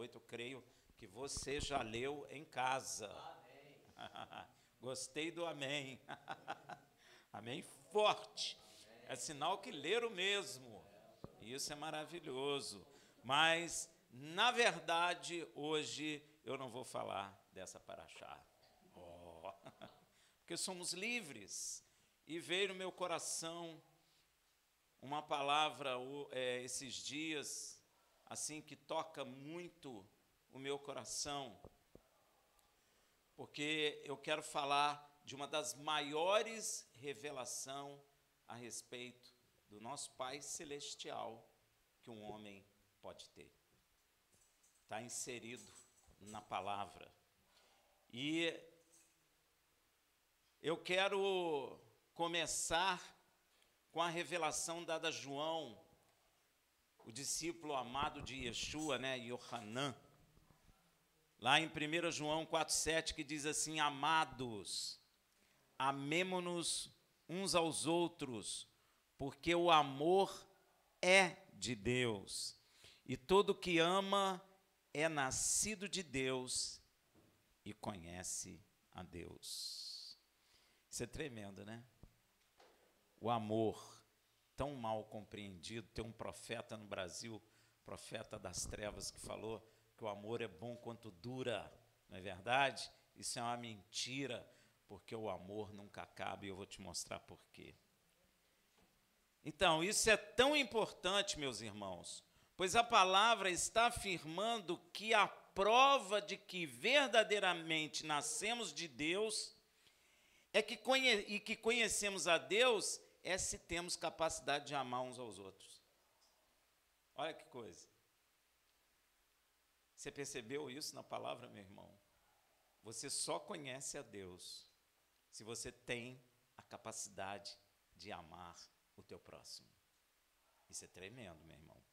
8, eu creio que você já leu em casa. Amém. Gostei do amém. Amém forte. Amém. É sinal que leram mesmo. Isso é maravilhoso. Mas, na verdade, hoje eu não vou falar dessa paraxá. Oh. Porque somos livres. E veio no meu coração uma palavra esses dias, assim, que toca muito o meu coração, porque eu quero falar de uma das maiores revelações a respeito do nosso Pai Celestial que um homem pode ter. Está inserido na palavra. E eu quero começar com a revelação dada a João, o discípulo amado de Yeshua, né, Yohanan, lá em 1 João 4,7, que diz assim: amados, amemo-nos uns aos outros, porque o amor é de Deus, e todo que ama é nascido de Deus e conhece a Deus. Isso é tremendo, né? O amor, tão mal compreendido. Tem um profeta no Brasil, profeta das trevas, que falou que o amor é bom quanto dura. Não é verdade? Isso é uma mentira, porque o amor nunca acaba, e eu vou te mostrar por quê. Então, isso é tão importante, meus irmãos, pois a palavra está afirmando que a prova de que verdadeiramente nascemos de Deus e que conhecemos a Deus é se temos capacidade de amar uns aos outros. Olha que coisa. Você percebeu isso na palavra, meu irmão? Você só conhece a Deus se você tem a capacidade de amar o teu próximo. Isso é tremendo, meu irmão.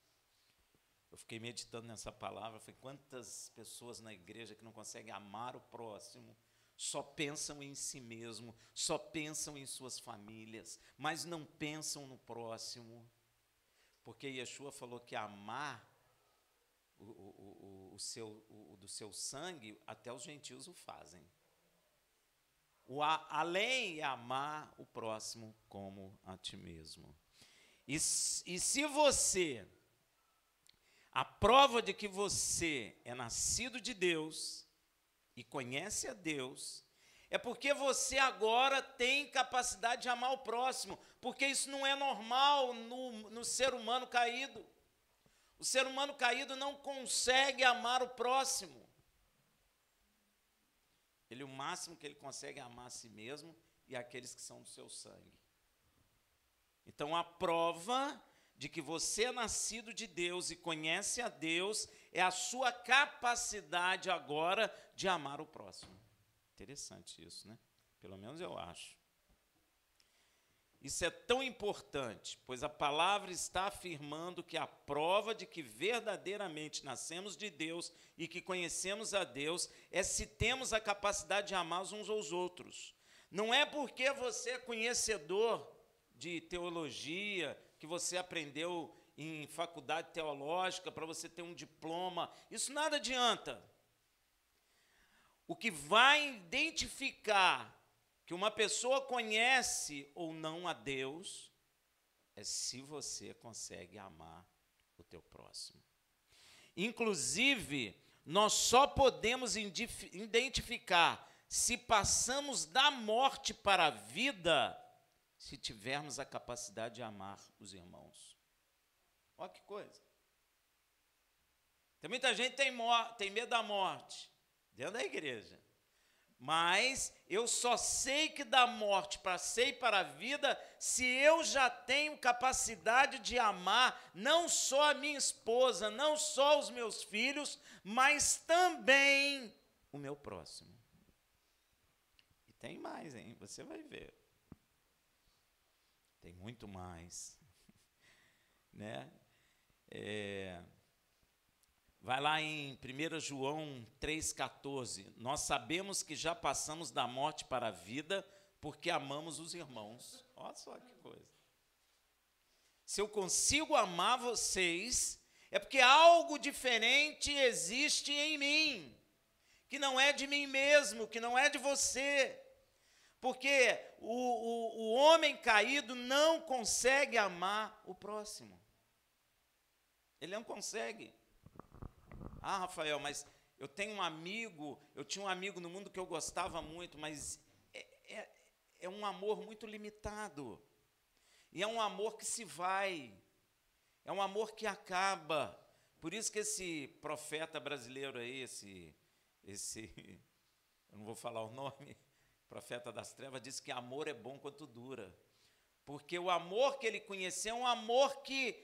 Eu fiquei meditando nessa palavra, falei, quantas pessoas na igreja que não conseguem amar o próximo, só pensam em si mesmo, só pensam em suas famílias, mas não pensam no próximo. Porque Yeshua falou que amar do seu sangue, até os gentios o fazem. Além é amar o próximo como a ti mesmo. E se você, a prova de que você é nascido de Deus e conhece a Deus, é porque você agora tem capacidade de amar o próximo, porque isso não é normal no ser humano caído. O ser humano caído não consegue amar o próximo. O máximo que ele consegue é amar a si mesmo e aqueles que são do seu sangue. Então, a prova de que você é nascido de Deus e conhece a Deus é a sua capacidade agora de amar o próximo. Interessante isso, né? Pelo menos eu acho. Isso é tão importante, pois a palavra está afirmando que a prova de que verdadeiramente nascemos de Deus e que conhecemos a Deus é se temos a capacidade de amar uns aos outros. Não é porque você é conhecedor de teologia, que você aprendeu em faculdade teológica, para você ter um diploma. Isso nada adianta. O que vai identificar que uma pessoa conhece ou não a Deus é se você consegue amar o teu próximo. Inclusive, nós só podemos identificar se passamos da morte para a vida se tivermos a capacidade de amar os irmãos. Olha que coisa. Tem muita gente que tem medo da morte dentro da igreja. Mas eu só sei que da morte passei para a vida se eu já tenho capacidade de amar não só a minha esposa, não só os meus filhos, mas também o meu próximo. E tem mais, hein? Você vai ver. Tem muito mais. Né? Vai lá em 1 João 3,14. Nós sabemos que já passamos da morte para a vida porque amamos os irmãos. Olha só que coisa. Se eu consigo amar vocês, É porque algo diferente existe em mim, que não é de mim mesmo, que não é de você. Porque o homem caído não consegue amar o próximo. Ele não consegue. Ah, Rafael, mas eu tinha um amigo no mundo que eu gostava muito, mas é um amor muito limitado. E é um amor que se vai. É um amor que acaba. Por isso que esse profeta brasileiro aí, eu não vou falar o nome, profeta das trevas, diz que amor é bom quanto dura. Porque o amor que ele conheceu é um amor que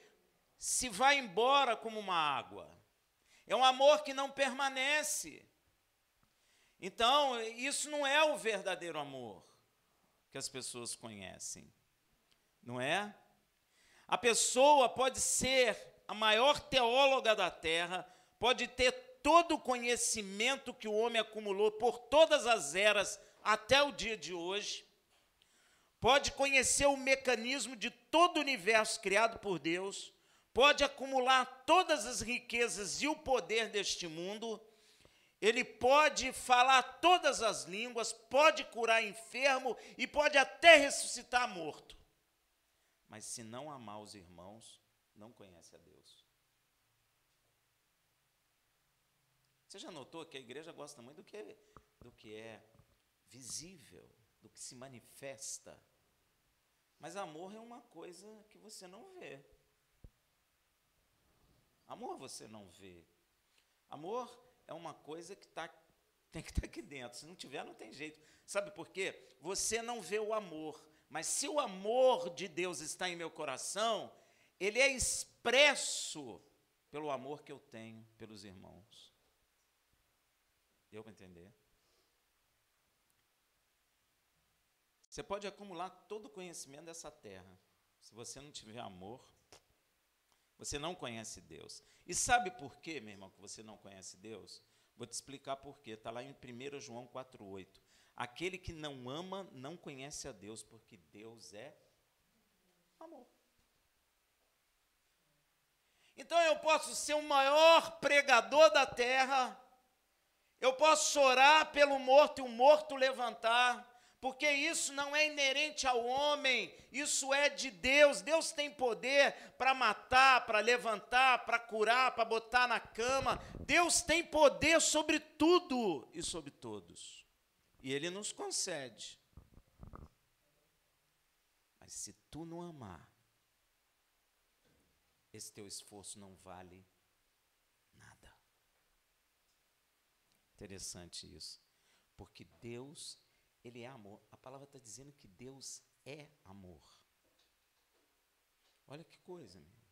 se vai embora como uma água. É um amor que não permanece. Então, isso não é o verdadeiro amor que as pessoas conhecem. Não é? A pessoa pode ser a maior teóloga da terra, pode ter todo o conhecimento que o homem acumulou por todas as eras até o dia de hoje, pode conhecer o mecanismo de todo o universo criado por Deus, pode acumular todas as riquezas e o poder deste mundo, ele pode falar todas as línguas, pode curar enfermo e pode até ressuscitar morto. Mas se não amar os irmãos, não conhece a Deus. Você já notou que a igreja gosta muito do que é visível, do que se manifesta. Mas amor é uma coisa que você não vê. Amor você não vê. Amor é uma coisa que tem que estar aqui dentro. Se não tiver, não tem jeito. Sabe por quê? Você não vê o amor. Mas se o amor de Deus está em meu coração, ele é expresso pelo amor que eu tenho pelos irmãos. Deu para entender? Você pode acumular todo o conhecimento dessa terra. Se você não tiver amor, você não conhece Deus. E sabe por quê, meu irmão, que você não conhece Deus? Vou te explicar por quê. Está lá em 1 João 4,8. Aquele que não ama não conhece a Deus, porque Deus é amor. Então eu posso ser o maior pregador da terra, eu posso chorar pelo morto e o morto levantar, porque isso não é inerente ao homem, isso é de Deus. Deus tem poder para matar, para levantar, para curar, para botar na cama. Deus tem poder sobre tudo e sobre todos. E Ele nos concede. Mas se tu não amar, esse teu esforço não vale nada. Interessante isso. Porque Deus, Ele é amor. A palavra está dizendo que Deus é amor. Olha que coisa, meu irmão.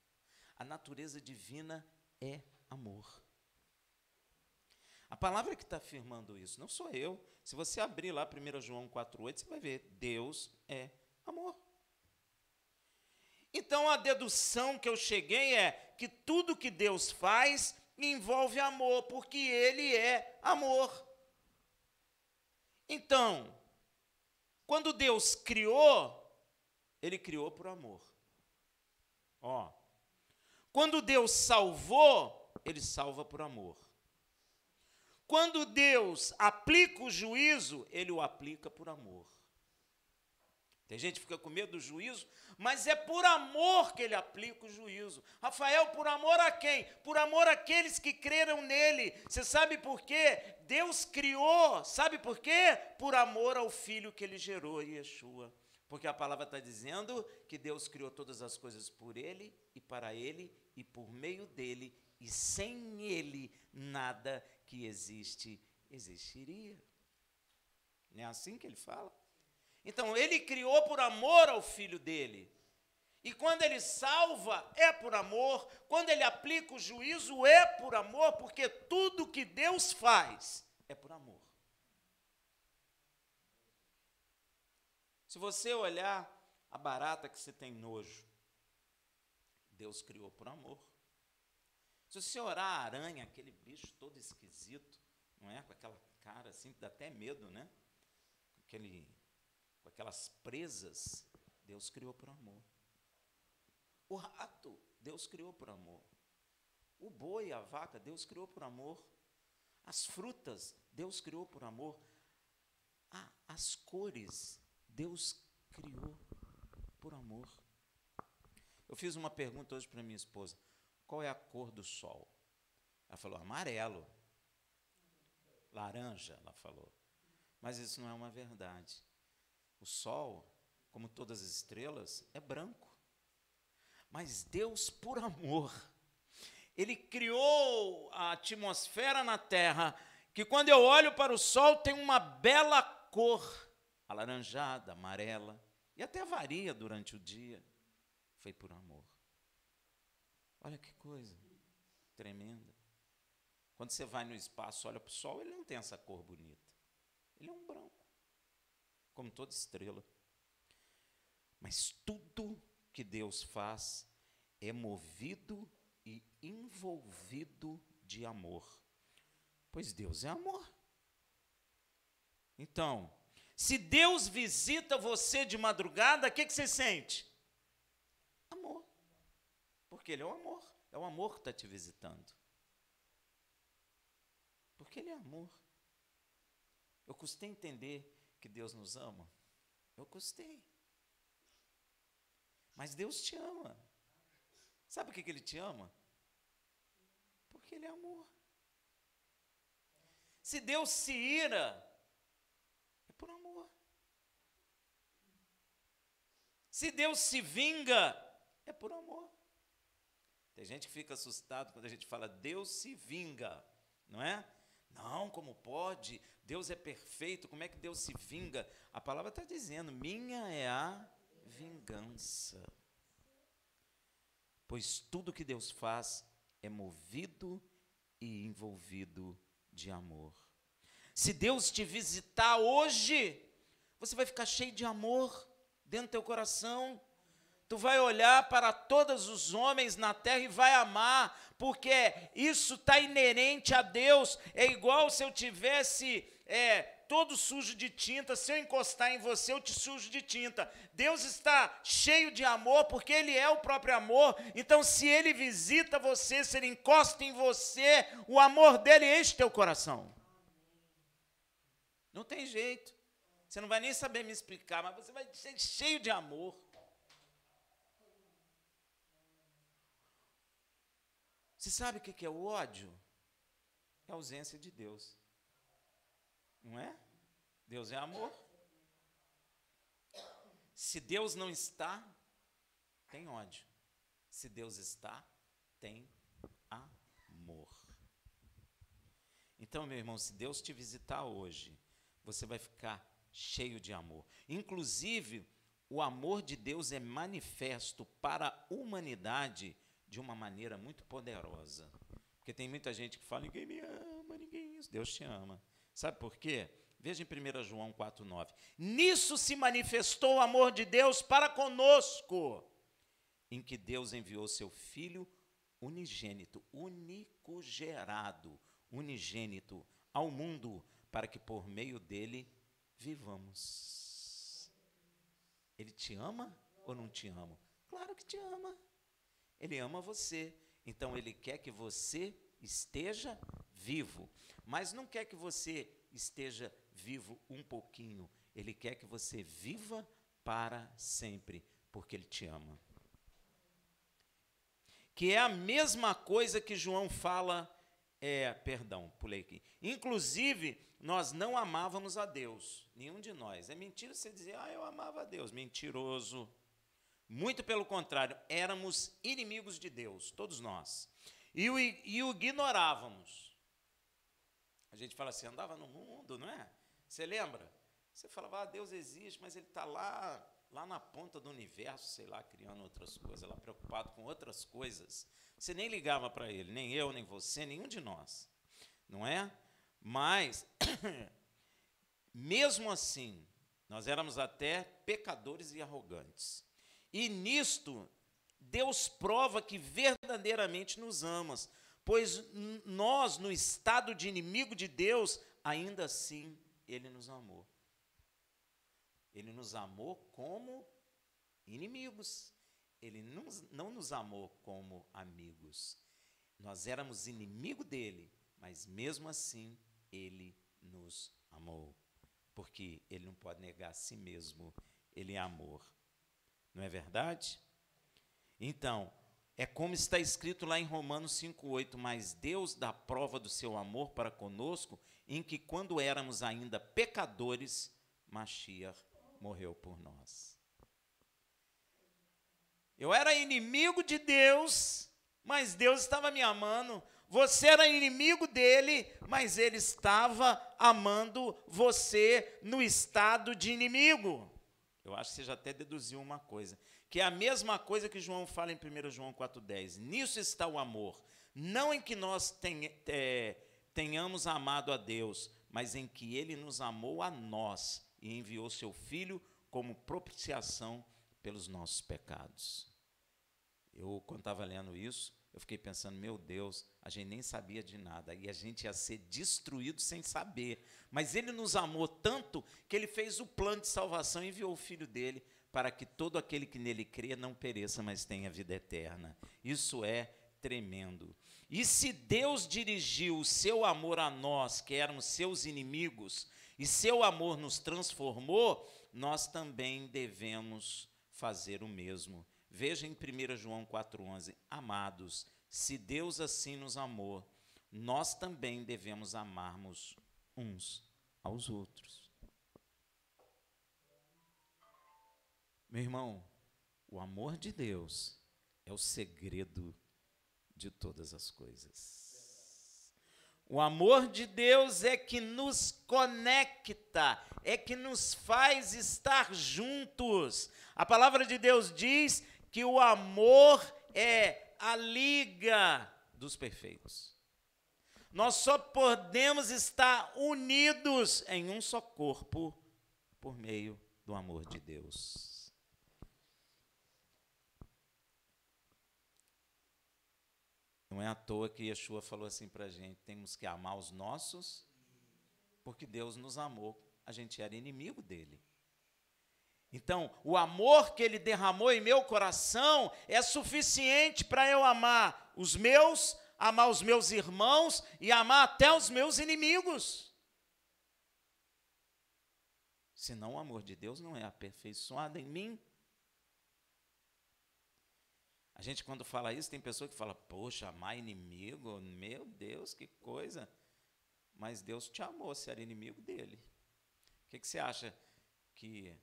A natureza divina é amor. A palavra que está afirmando isso, não sou eu. Se você abrir lá 1 João 4,8, você vai ver, Deus é amor. Então a dedução que eu cheguei é que tudo que Deus faz envolve amor, porque Ele é amor. Então, quando Deus criou, Ele criou por amor. Ó, quando Deus salvou, Ele salva por amor. Quando Deus aplica o juízo, Ele o aplica por amor. Tem gente que fica com medo do juízo, mas é por amor que Ele aplica o juízo. Rafael, por amor a quem? Por amor àqueles que creram nele. Você sabe por quê? Deus criou, sabe por quê? Por amor ao Filho que Ele gerou, Yeshua. Porque a palavra está dizendo que Deus criou todas as coisas por Ele e para Ele e por meio dEle, e sem Ele nada que existiria. Não é assim que Ele fala? Então, Ele criou por amor ao Filho dEle. E quando Ele salva, é por amor. Quando Ele aplica o juízo, é por amor, porque tudo que Deus faz é por amor. Se você olhar a barata que você tem nojo, Deus criou por amor. Se você orar a aranha, aquele bicho todo esquisito, não é? Com aquela cara assim, que dá até medo, né? Com aquelas presas, Deus criou por amor. O rato, Deus criou por amor. O boi, a vaca, Deus criou por amor. As frutas, Deus criou por amor. As cores, Deus criou por amor. Eu fiz uma pergunta hoje para minha esposa: qual é a cor do sol? Ela falou: amarelo. Laranja, ela falou. Mas isso não é uma verdade. O sol, como todas as estrelas, é branco. Mas Deus, por amor, Ele criou a atmosfera na terra, que quando eu olho para o sol tem uma bela cor, alaranjada, amarela, e até varia durante o dia. Foi por amor. Olha que coisa tremenda. Quando você vai no espaço, olha para o sol, ele não tem essa cor bonita. Ele é um branco, como toda estrela. Mas tudo que Deus faz é movido e envolvido de amor. Pois Deus é amor. Então, se Deus visita você de madrugada, o que você sente? Amor. Porque Ele é o amor. É o amor que está te visitando. Porque Ele é amor. Eu custei entender que Deus nos ama. Eu custei. Mas Deus te ama. Sabe por que Ele te ama? Porque Ele é amor. Se Deus se ira, é por amor. Se Deus se vinga, é por amor. Tem gente que fica assustado quando a gente fala Deus se vinga, não é? Não, como pode? Deus é perfeito, como é que Deus se vinga? A palavra está dizendo, minha é a vingança. Pois tudo que Deus faz é movido e envolvido de amor. Se Deus te visitar hoje, você vai ficar cheio de amor dentro do teu coração. Tu vai olhar para todos os homens na terra e vai amar, porque isso está inerente a Deus. É igual se eu tivesse todo sujo de tinta, se eu encostar em você, eu te sujo de tinta. Deus está cheio de amor, porque Ele é o próprio amor. Então, se Ele visita você, se Ele encosta em você, o amor dEle enche teu coração. Não tem jeito. Você não vai nem saber me explicar, mas você vai ser cheio de amor. Você sabe o que é o ódio? É a ausência de Deus. Não é? Deus é amor. Se Deus não está, tem ódio. Se Deus está, tem amor. Então, meu irmão, se Deus te visitar hoje, você vai ficar cheio de amor. Inclusive, o amor de Deus é manifesto para a humanidade de uma maneira muito poderosa. Porque tem muita gente que fala, ninguém me ama, ninguém isso. Deus te ama. Sabe por quê? Veja em 1 João 4,9. Nisso se manifestou o amor de Deus para conosco, em que Deus enviou seu Filho unigênito, único gerado, unigênito ao mundo, para que por meio dele vivamos. Ele te ama ou não te ama? Claro que te ama. Ele ama você, então Ele quer que você esteja vivo, mas não quer que você esteja vivo um pouquinho, Ele quer que você viva para sempre, porque Ele te ama. Que é a mesma coisa que João fala, pulei aqui. Inclusive, nós não amávamos a Deus, nenhum de nós. É mentira você dizer, eu amava a Deus, mentiroso. Muito pelo contrário, éramos inimigos de Deus, todos nós. E o ignorávamos. A gente fala assim, andava no mundo, não é? Você lembra? Você falava, Deus existe, mas Ele está lá na ponta do universo, sei lá, criando outras coisas, lá preocupado com outras coisas. Você nem ligava para Ele, nem eu, nem você, nenhum de nós, não é? Mas, mesmo assim, nós éramos até pecadores e arrogantes. E nisto, Deus prova que verdadeiramente nos ama, pois nós, no estado de inimigo de Deus, ainda assim, Ele nos amou. Ele nos amou como inimigos. Ele não nos amou como amigos. Nós éramos inimigo dele, mas mesmo assim ele nos amou, porque ele não pode negar a si mesmo, ele é amor. Não é verdade? Então, é como está escrito lá em Romanos 5,8, mas Deus dá prova do seu amor para conosco, em que quando éramos ainda pecadores, Mashiach morreu por nós. Eu era inimigo de Deus, mas Deus estava me amando. Você era inimigo dele, mas ele estava amando você no estado de inimigo. Eu acho que você já até deduziu uma coisa, que é a mesma coisa que João fala em 1 João 4,10. Nisso está o amor, não em que nós tenhamos amado a Deus, mas em que ele nos amou a nós e enviou seu Filho como propiciação pelos nossos pecados. Quando estava lendo isso, eu fiquei pensando, meu Deus, a gente nem sabia de nada, e a gente ia ser destruído sem saber. Mas ele nos amou tanto que ele fez o plano de salvação e enviou o Filho dele para que todo aquele que nele crê não pereça, mas tenha vida eterna. Isso é tremendo. E se Deus dirigiu o seu amor a nós, que éramos seus inimigos, e seu amor nos transformou, nós também devemos fazer o mesmo. Veja em 1 João 4,11, amados, se Deus assim nos amou, nós também devemos amarmos uns aos outros. Meu irmão, o amor de Deus é o segredo de todas as coisas. O amor de Deus é que nos conecta, é que nos faz estar juntos. A palavra de Deus diz que o amor é a liga dos perfeitos. Nós só podemos estar unidos em um só corpo por meio do amor de Deus. Não é à toa que Yeshua falou assim para a gente, temos que amar os nossos, porque Deus nos amou, a gente era inimigo dele. Então, o amor que ele derramou em meu coração é suficiente para eu amar os meus irmãos e amar até os meus inimigos. Senão o amor de Deus não é aperfeiçoado em mim. A gente, quando fala isso, tem pessoa que fala, poxa, amar inimigo, meu Deus, que coisa. Mas Deus te amou, você era inimigo dele. O que você acha que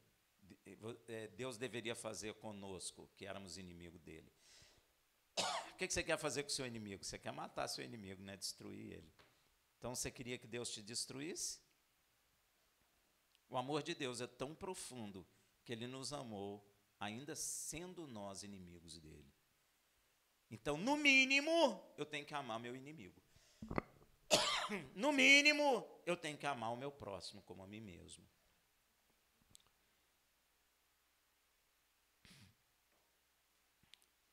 Deus deveria fazer conosco, que éramos inimigo dele? O que você quer fazer com o seu inimigo? Você quer matar seu inimigo, né? Destruir ele. Então, você queria que Deus te destruísse? O amor de Deus é tão profundo que ele nos amou, ainda sendo nós inimigos dele. Então, no mínimo, eu tenho que amar meu inimigo. No mínimo, eu tenho que amar o meu próximo como a mim mesmo.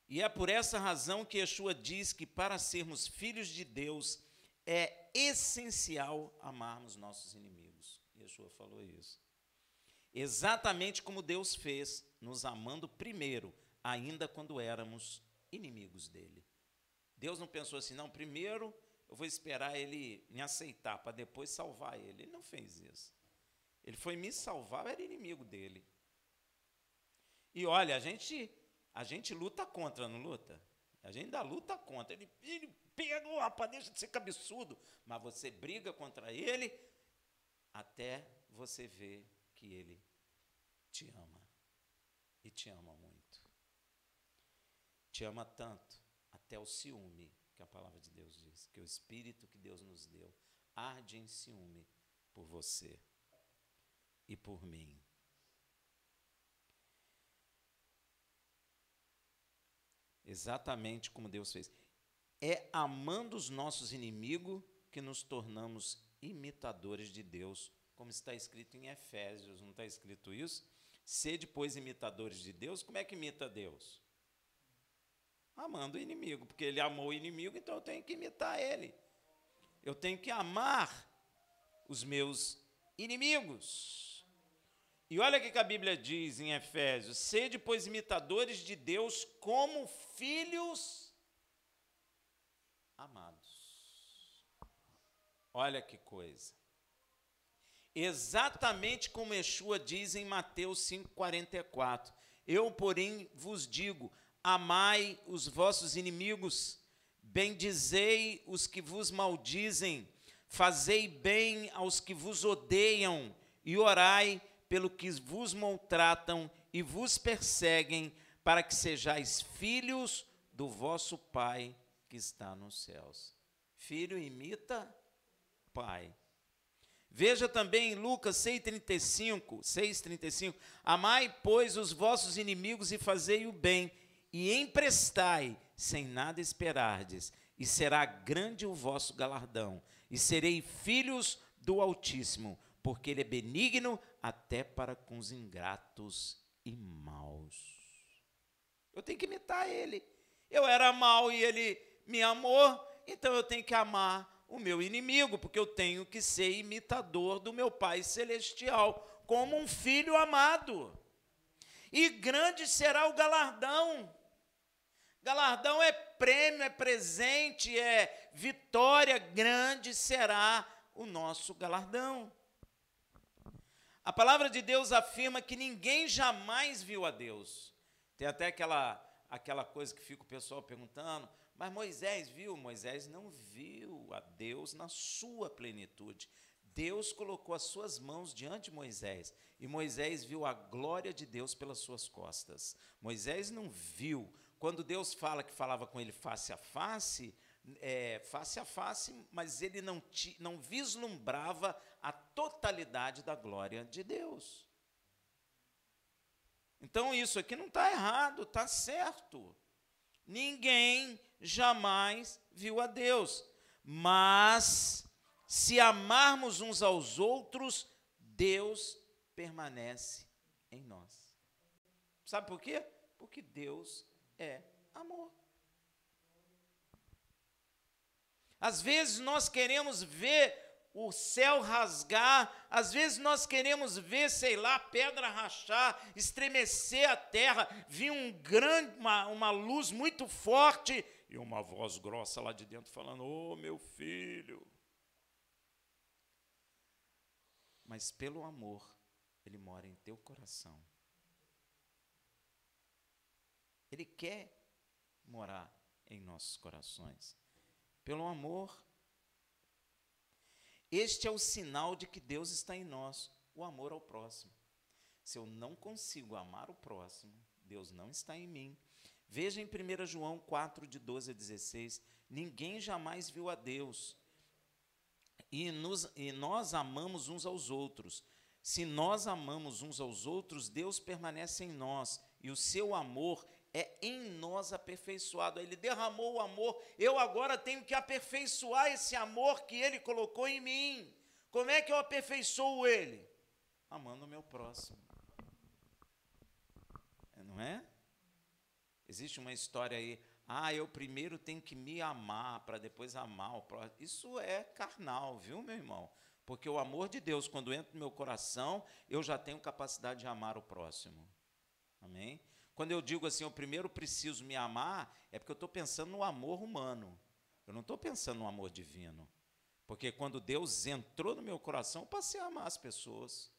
E é por essa razão que Yeshua diz que para sermos filhos de Deus é essencial amarmos nossos inimigos. Yeshua falou isso. Exatamente como Deus fez, nos amando primeiro, ainda quando éramos inimigos dele. Deus não pensou assim, não, primeiro eu vou esperar ele me aceitar, para depois salvar ele. Ele não fez isso. Ele foi me salvar, eu era inimigo dele. E olha, a gente luta contra, não luta? A gente ainda luta contra. Ele pega, rapaz, deixa de ser cabeçudo. Mas você briga contra ele até você ver que ele te ama. E te ama muito. Te ama tanto, até o ciúme, que a palavra de Deus diz, que o Espírito que Deus nos deu arde em ciúme por você e por mim. Exatamente como Deus fez. É amando os nossos inimigos que nos tornamos imitadores de Deus, como está escrito em Efésios, não está escrito isso? Sede, pois, imitadores de Deus. Como é que imita Deus? Amando o inimigo, porque ele amou o inimigo, então eu tenho que imitar ele. Eu tenho que amar os meus inimigos. E olha o que a Bíblia diz em Efésios, sede, pois, imitadores de Deus como filhos amados. Olha que coisa. Exatamente como Yeshua diz em Mateus 5,44. Eu, porém, vos digo, amai os vossos inimigos, bendizei os que vos maldizem, fazei bem aos que vos odeiam, e orai pelo que vos maltratam e vos perseguem, para que sejais filhos do vosso Pai que está nos céus. Filho imita pai. Veja também em Lucas 6,35, amai, pois, os vossos inimigos e fazei o bem, e emprestai, sem nada esperardes, e será grande o vosso galardão, e serei filhos do Altíssimo, porque Ele é benigno até para com os ingratos e maus. Eu tenho que imitar Ele. Eu era mau e Ele me amou, então eu tenho que amar o meu inimigo, porque eu tenho que ser imitador do meu Pai Celestial, como um filho amado. E grande será o galardão. Galardão é prêmio, é presente, é vitória, grande será o nosso galardão. A palavra de Deus afirma que ninguém jamais viu a Deus. Tem até aquela coisa que fica o pessoal perguntando, mas Moisés viu? Moisés não viu a Deus na sua plenitude. Deus colocou as suas mãos diante de Moisés, e Moisés viu a glória de Deus pelas suas costas. Moisés não viu. Quando Deus fala que falava com ele face a face, mas ele não vislumbrava a totalidade da glória de Deus. Então isso aqui não está errado, está certo. Ninguém jamais viu a Deus, mas se amarmos uns aos outros, Deus permanece em nós. Sabe por quê? Porque Deus é amor. Às vezes nós queremos ver o céu rasgar, às vezes nós queremos ver, sei lá, pedra rachar, estremecer a terra, vir uma luz muito forte e uma voz grossa lá de dentro falando, ô meu filho. Mas pelo amor, Ele mora em teu coração. Ele quer morar em nossos corações. Pelo amor. Este é o sinal de que Deus está em nós, o amor ao próximo. Se eu não consigo amar o próximo, Deus não está em mim. Veja em 1 João 4, de 12 a 16, ninguém jamais viu a Deus, e nós amamos uns aos outros. Se nós amamos uns aos outros, Deus permanece em nós, e o seu amor é em nós aperfeiçoado. Ele derramou o amor, eu agora tenho que aperfeiçoar esse amor que Ele colocou em mim. Como é que eu aperfeiçoo Ele? Amando o meu próximo. Não é? Existe uma história aí, eu primeiro tenho que me amar para depois amar o próximo. Isso é carnal, viu, meu irmão? Porque o amor de Deus, quando entra no meu coração, eu já tenho capacidade de amar o próximo. Amém? Quando eu digo assim, eu primeiro preciso me amar, é porque eu estou pensando no amor humano. Eu não estou pensando no amor divino. Porque quando Deus entrou no meu coração, eu passei a amar as pessoas.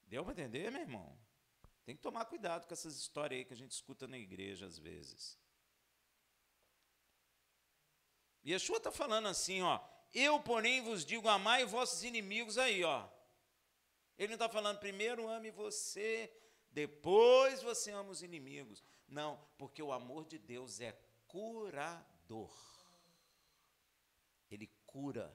Deu para entender, meu irmão? Tem que tomar cuidado com essas histórias aí que a gente escuta na igreja às vezes. E Yeshua está falando assim, eu, porém, vos digo, amai vossos inimigos aí, Ele não está falando, primeiro ame você, depois você ama os inimigos. Não, porque o amor de Deus é curador. Ele cura.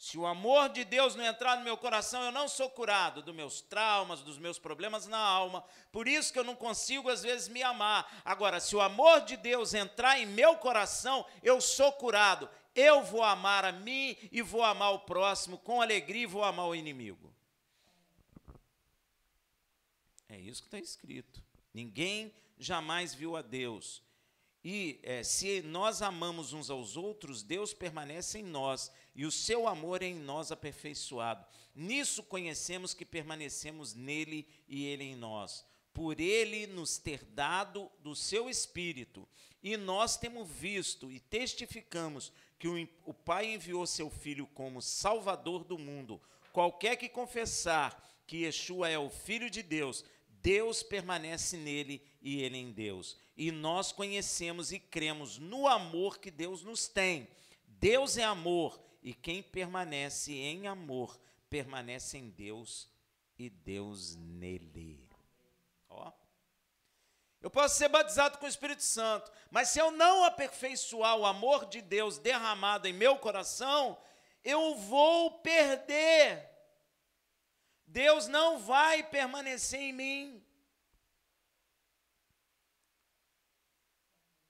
Se o amor de Deus não entrar no meu coração, eu não sou curado dos meus traumas, dos meus problemas na alma. Por isso que eu não consigo, às vezes, me amar. Agora, se o amor de Deus entrar em meu coração, eu sou curado. Eu vou amar a mim e vou amar o próximo com alegria e vou amar o inimigo. É isso que está escrito. Ninguém jamais viu a Deus. E se nós amamos uns aos outros, Deus permanece em nós, e o seu amor é em nós aperfeiçoado. Nisso conhecemos que permanecemos nele e ele em nós, por ele nos ter dado do seu Espírito. E nós temos visto e testificamos que o Pai enviou seu Filho como Salvador do mundo. Qualquer que confessar que Yeshua é o Filho de Deus, Deus permanece nele e ele em Deus. E nós conhecemos e cremos no amor que Deus nos tem. Deus é amor, e quem permanece em amor, permanece em Deus e Deus nele. Ó. Eu posso ser batizado com o Espírito Santo, mas se eu não aperfeiçoar o amor de Deus derramado em meu coração, eu vou perder. Deus não vai permanecer em mim.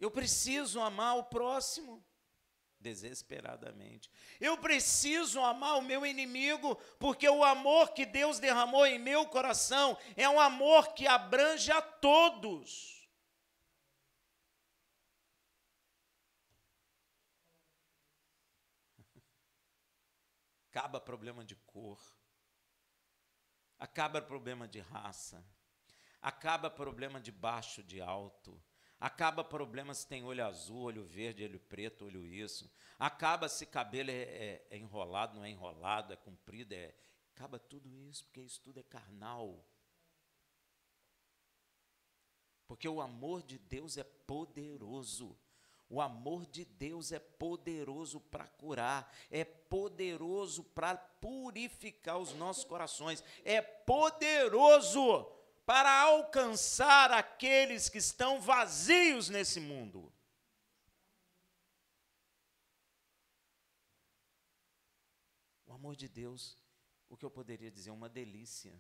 Eu preciso amar o próximo desesperadamente. Eu preciso amar o meu inimigo, porque o amor que Deus derramou em meu coração é um amor que abrange a todos. Acaba problema de cor, acaba problema de raça, acaba problema de baixo, de alto, acaba problema se tem olho azul, olho verde, olho preto, olho isso, acaba se cabelo é enrolado, não é enrolado, é comprido, acaba tudo isso, porque isso tudo é carnal. Porque o amor de Deus é poderoso. O amor de Deus é poderoso para curar, é poderoso para purificar os nossos corações, é poderoso para alcançar aqueles que estão vazios nesse mundo. O amor de Deus, o que eu poderia dizer, uma delícia.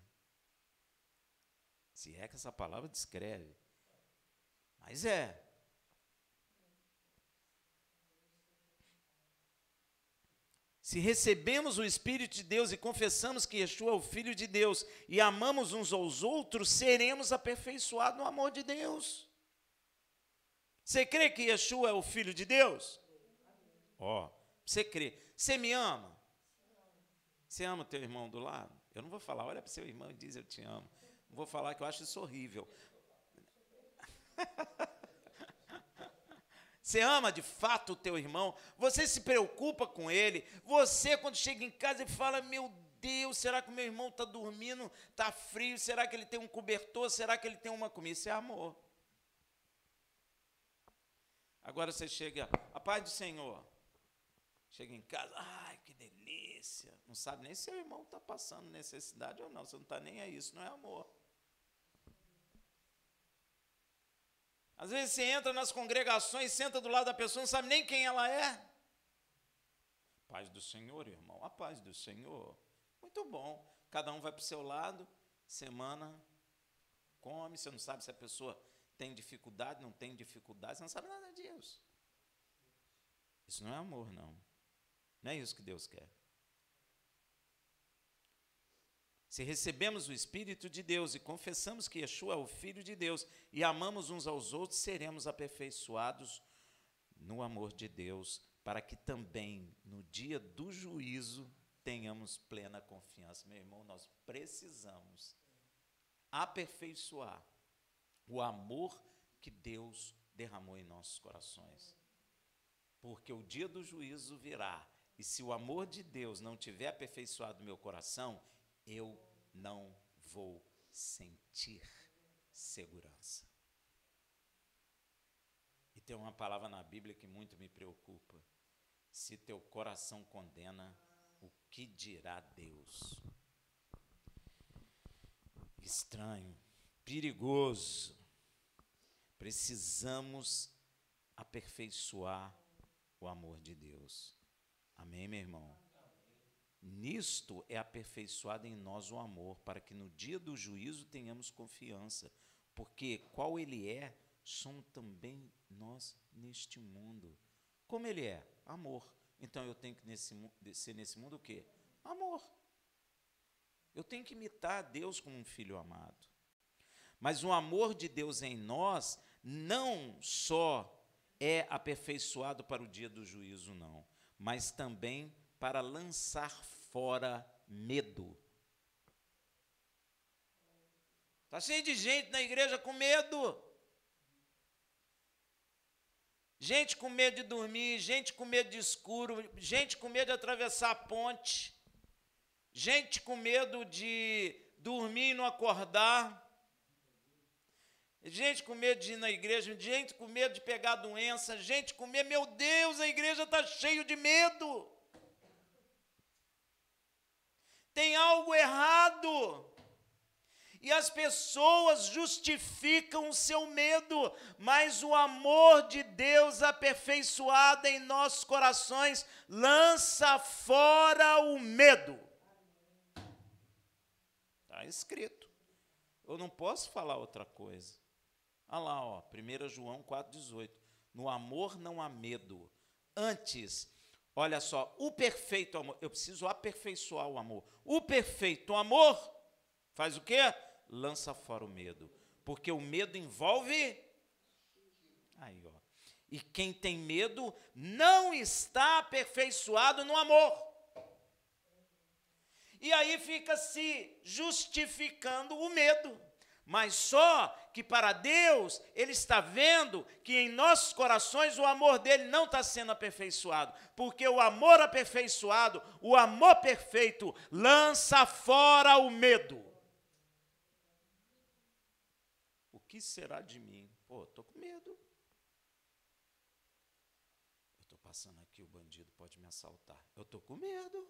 Se é que essa palavra descreve, mas é. Se recebemos o Espírito de Deus e confessamos que Yeshua é o Filho de Deus e amamos uns aos outros, seremos aperfeiçoados no amor de Deus. Você crê que Yeshua é o Filho de Deus? Ó, você crê. Você me ama? Você ama o teu irmão do lado? Eu não vou falar, olha para o seu irmão e diz eu te amo. Não vou falar que eu acho isso horrível. Você ama de fato o teu irmão, você se preocupa com ele, você quando chega em casa e fala, meu Deus, será que o meu irmão está dormindo, está frio, será que ele tem um cobertor, será que ele tem uma comida? Isso é amor. Agora você chega, a paz do Senhor, chega em casa, ai que delícia, não sabe nem se seu irmão está passando necessidade ou não, você não está nem aí, isso não é amor. Às vezes você entra nas congregações, senta do lado da pessoa, não sabe nem quem ela é. Paz do Senhor, irmão, a paz do Senhor. Muito bom. Cada um vai para o seu lado, semana, come, você não sabe se a pessoa tem dificuldade, não tem dificuldade, você não sabe nada disso. Isso não é amor, não. Não é isso que Deus quer. Se recebemos o Espírito de Deus e confessamos que Yeshua é o Filho de Deus e amamos uns aos outros, seremos aperfeiçoados no amor de Deus, para que também no dia do juízo tenhamos plena confiança. Meu irmão, nós precisamos aperfeiçoar o amor que Deus derramou em nossos corações. Porque o dia do juízo virá, e se o amor de Deus não tiver aperfeiçoado no meu coração, eu não vou sentir segurança. E tem uma palavra na Bíblia que muito me preocupa. Se teu coração condena, o que dirá Deus? Estranho, perigoso. Precisamos aperfeiçoar o amor de Deus. Amém, meu irmão? Nisto é aperfeiçoado em nós o amor, para que no dia do juízo tenhamos confiança, porque qual ele é, somos também nós neste mundo. Como ele é? Amor. Então eu tenho que ser nesse mundo o quê? Amor. Eu tenho que imitar a Deus como um filho amado. Mas o amor de Deus em nós não só é aperfeiçoado para o dia do juízo, não, mas também para lançar fora medo. Está cheio de gente na igreja com medo. Gente com medo de dormir, gente com medo de escuro, gente com medo de atravessar a ponte, gente com medo de dormir e não acordar, gente com medo de ir na igreja, gente com medo de pegar doença, gente com medo, meu Deus, a igreja está cheia de medo. Tem algo errado. E as pessoas justificam o seu medo, mas o amor de Deus aperfeiçoado em nossos corações lança fora o medo. Está escrito. Eu não posso falar outra coisa. Olha lá, ó, 1 João 4,18. No amor não há medo. Antes, olha só, o perfeito amor, eu preciso aperfeiçoar o amor. O perfeito amor faz o quê? Lança fora o medo, porque o medo envolve, aí ó, e quem tem medo não está aperfeiçoado no amor, e aí fica se justificando o medo, mas só que para Deus, Ele está vendo que em nossos corações o amor dele não está sendo aperfeiçoado, porque o amor aperfeiçoado, o amor perfeito, lança fora o medo. O que será de mim? Pô, estou com medo. Eu estou passando aqui, o bandido pode me assaltar. Eu estou com medo.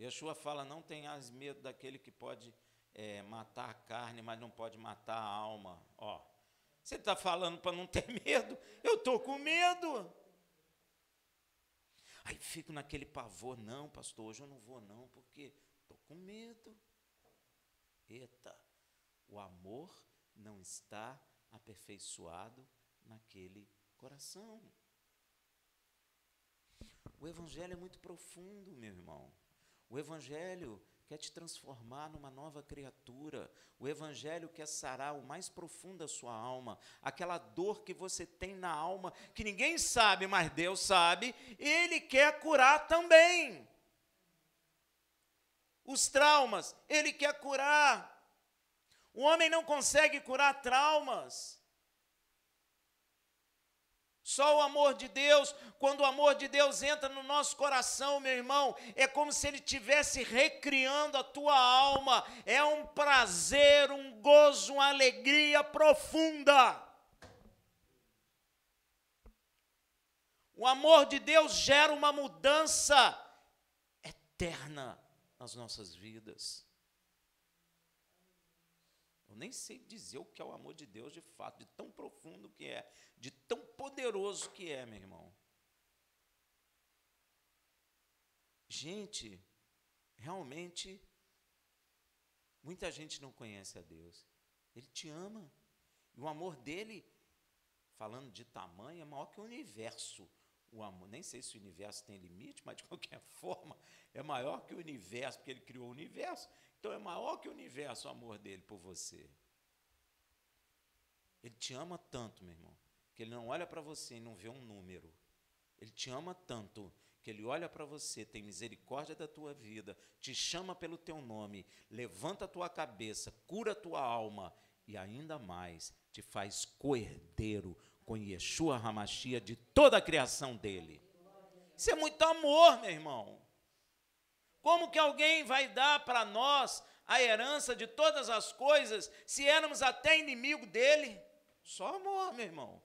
Yeshua fala, não tenhas medo daquele que pode matar a carne, mas não pode matar a alma. Ó, você está falando para não ter medo? Eu estou com medo. Aí fico naquele pavor, não, pastor, hoje eu não vou não, porque estou com medo. Eita. O amor não está aperfeiçoado naquele coração. O evangelho é muito profundo, meu irmão. O evangelho quer te transformar numa nova criatura. O evangelho quer sarar o mais profundo da sua alma. Aquela dor que você tem na alma, que ninguém sabe, mas Deus sabe, Ele quer curar também. Os traumas, Ele quer curar. O homem não consegue curar traumas. Só o amor de Deus, quando o amor de Deus entra no nosso coração, meu irmão, é como se Ele estivesse recriando a tua alma. É um prazer, um gozo, uma alegria profunda. O amor de Deus gera uma mudança eterna nas nossas vidas. Eu nem sei dizer o que é o amor de Deus de fato, de tão profundo que é, de tão poderoso que é, meu irmão. Gente, realmente, muita gente não conhece a Deus. Ele te ama. E o amor dele, falando de tamanho, é maior que o universo. O amor, nem sei se o universo tem limite, mas de qualquer forma, é maior que o universo, porque ele criou o universo. Então é maior que o universo o amor dele por você. Ele te ama tanto, meu irmão, que ele não olha para você e não vê um número. Ele te ama tanto que ele olha para você, tem misericórdia da tua vida, te chama pelo teu nome, levanta a tua cabeça, cura a tua alma e ainda mais te faz coerdeiro com Yeshua HaMashiach de toda a criação dele. Isso é muito amor, meu irmão. Como que alguém vai dar para nós a herança de todas as coisas se éramos até inimigo dele? Só amor, meu irmão.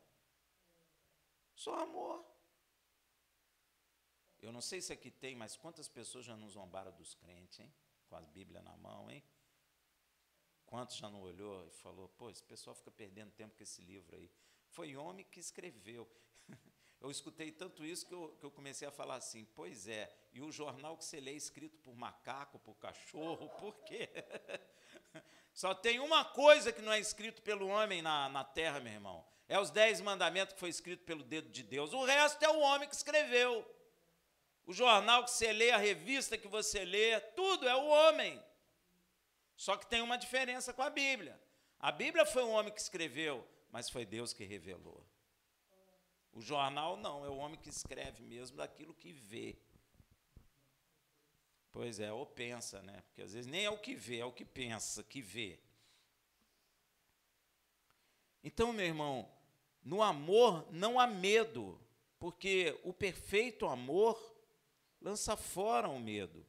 Só amor. Eu não sei se aqui tem, mas quantas pessoas já nos zombaram dos crentes, hein? Com a Bíblia na mão, hein? Quantos já não olhou e falou, pô, esse pessoal fica perdendo tempo com esse livro aí. Foi homem que escreveu. Eu escutei tanto isso que eu comecei a falar assim, pois é, e o jornal que você lê é escrito por macaco, por cachorro, por quê? Só tem uma coisa que não é escrito pelo homem na terra, meu irmão. É os 10 mandamentos que foi escrito pelo dedo de Deus. O resto é o homem que escreveu. O jornal que você lê, a revista que você lê, tudo é o homem. Só que tem uma diferença com a Bíblia. A Bíblia foi um homem que escreveu, mas foi Deus que revelou. O jornal não, é o homem que escreve mesmo daquilo que vê. Pois é, ou pensa, né? Porque às vezes nem é o que vê, é o que pensa, que vê. Então, meu irmão, no amor não há medo, porque o perfeito amor lança fora o medo.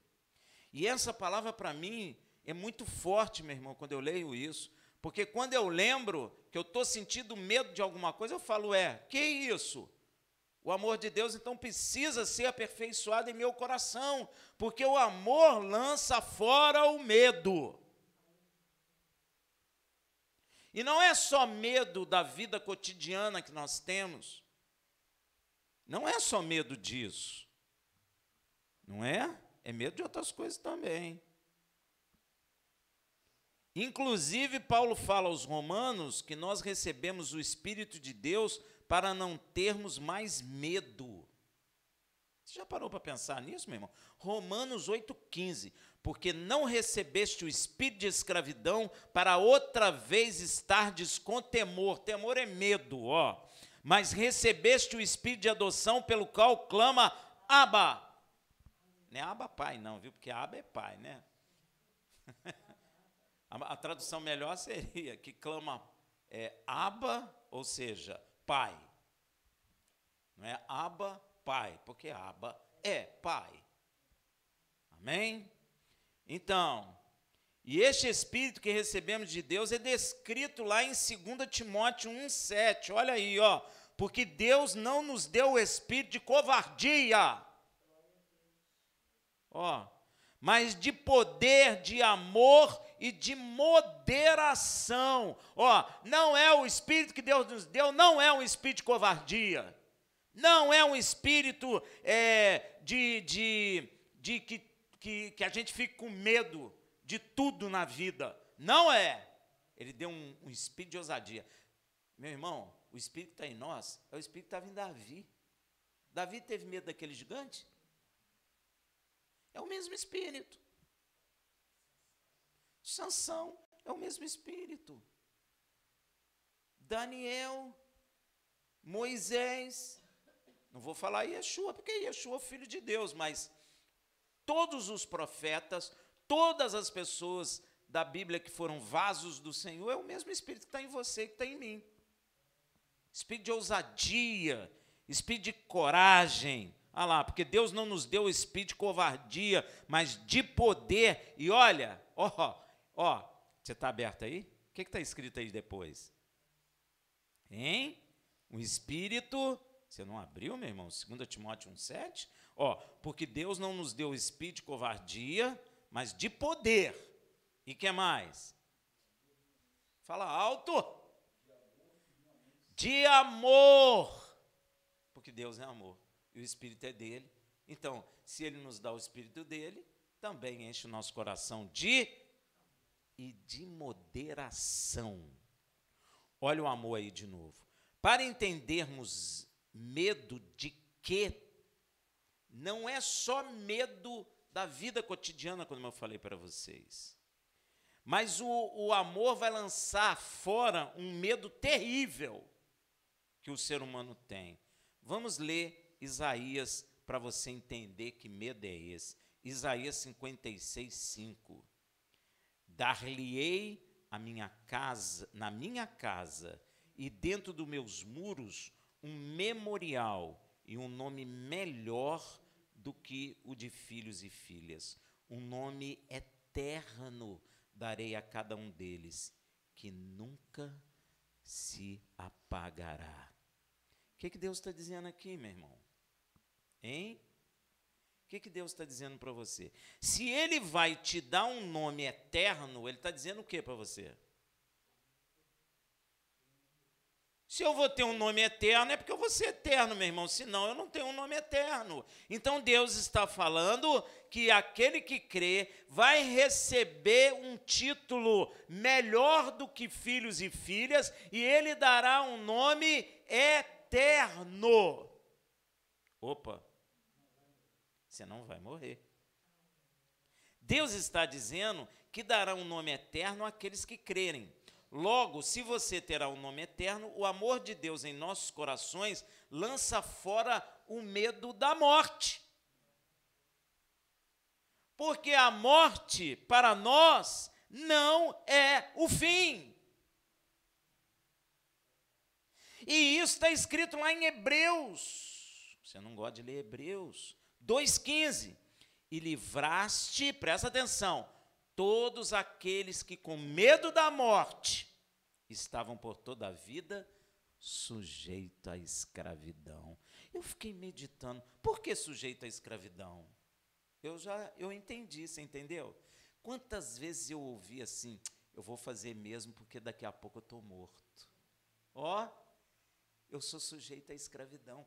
E essa palavra para mim é muito forte, meu irmão, quando eu leio isso, porque quando eu lembro que eu estou sentindo medo de alguma coisa, eu falo, que isso? O amor de Deus, então, precisa ser aperfeiçoado em meu coração, porque o amor lança fora o medo. E não é só medo da vida cotidiana que nós temos, não é só medo disso, não é? É medo de outras coisas também. Inclusive, Paulo fala aos Romanos que nós recebemos o Espírito de Deus para não termos mais medo. Você já parou para pensar nisso, meu irmão? Romanos 8,15. Porque não recebeste o espírito de escravidão para outra vez estardes com temor. Temor é medo, Mas recebeste o espírito de adoção pelo qual clama, Abba. Não é Abba pai, não, viu? Porque Abba é pai, né? A tradução melhor seria que clama Abba, ou seja, pai. Não é Abba, pai, porque Abba é pai. Amém? Então, e este Espírito que recebemos de Deus é descrito lá em 2 Timóteo 1,7. Olha aí, porque Deus não nos deu o espírito de covardia, mas de poder, de amor e de moderação. Não é o espírito que Deus nos deu, não é um espírito de covardia. Não é um espírito que a gente fique com medo de tudo na vida. Não é. Ele deu um espírito de ousadia. Meu irmão, o espírito que está em nós é o espírito que estava em Davi. Davi teve medo daquele gigante? É o mesmo espírito. Sansão é o mesmo espírito. Daniel, Moisés, não vou falar Yeshua, porque Yeshua é o filho de Deus, mas todos os profetas, todas as pessoas da Bíblia que foram vasos do Senhor, é o mesmo espírito que está em você, que está em mim. Espírito de ousadia, espírito de coragem. Olha lá, porque Deus não nos deu o espírito de covardia, mas de poder. E olha, você está aberto aí? O que está escrito aí depois? Um espírito, você não abriu, meu irmão? 2 Timóteo 1,7? Porque Deus não nos deu o espírito de covardia, mas de poder. E que mais? Fala alto. De amor. Porque Deus é amor. E o Espírito é dele. Então, se ele nos dá o Espírito dele, também enche o nosso coração de moderação. Olha o amor aí de novo. Para entendermos medo de quê? Não é só medo da vida cotidiana, como eu falei para vocês. Mas o amor vai lançar fora um medo terrível que o ser humano tem. Vamos ler Isaías para você entender que medo é esse. Isaías 56:5. Dar-lhe-ei a minha casa, na minha casa e dentro dos meus muros um memorial e um nome melhor do que o de filhos e filhas. Um nome eterno darei a cada um deles, que nunca se apagará. O que Deus está dizendo aqui, meu irmão? O que Deus está dizendo para você? Se Ele vai te dar um nome eterno, Ele está dizendo o que para você? Se eu vou ter um nome eterno, é porque eu vou ser eterno, meu irmão. Senão, eu não tenho um nome eterno. Então, Deus está falando que aquele que crê vai receber um título melhor do que filhos e filhas, e Ele dará um nome eterno. Opa, você não vai morrer. Deus está dizendo que dará um nome eterno àqueles que crerem. Logo, se você terá um nome eterno, o amor de Deus em nossos corações lança fora o medo da morte. Porque a morte, para nós, não é o fim. E isso está escrito lá em Hebreus. Você não gosta de ler Hebreus? 2,15. E livraste, presta atenção, todos aqueles que com medo da morte estavam por toda a vida sujeitos à escravidão. Eu fiquei meditando, por que sujeito à escravidão? Eu entendi, você entendeu? Quantas vezes eu ouvi assim, eu vou fazer mesmo porque daqui a pouco eu estou morto. Ó, eu sou sujeito à escravidão,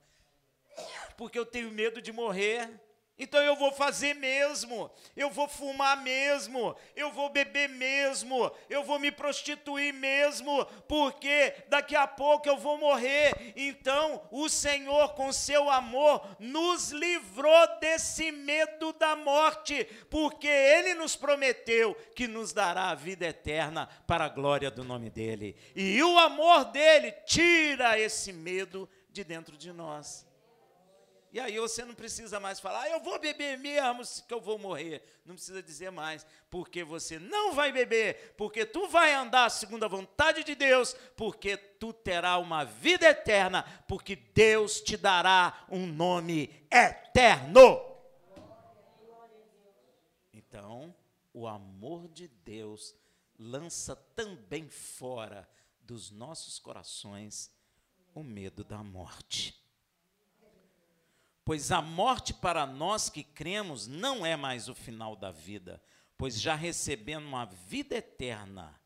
porque eu tenho medo de morrer. Então eu vou fazer mesmo, eu vou fumar mesmo, eu vou beber mesmo, eu vou me prostituir mesmo, porque daqui a pouco eu vou morrer. Então o Senhor, com seu amor, nos livrou desse medo da morte, porque Ele nos prometeu que nos dará a vida eterna para a glória do nome dEle. E o amor dEle tira esse medo de dentro de nós. E aí você não precisa mais falar, eu vou beber mesmo que eu vou morrer. Não precisa dizer mais, porque você não vai beber, porque tu vai andar segundo a vontade de Deus, porque tu terá uma vida eterna, porque Deus te dará um nome eterno. Então, o amor de Deus lança também fora dos nossos corações o medo da morte. Pois a morte para nós que cremos não é mais o final da vida, pois já recebemos uma vida eterna.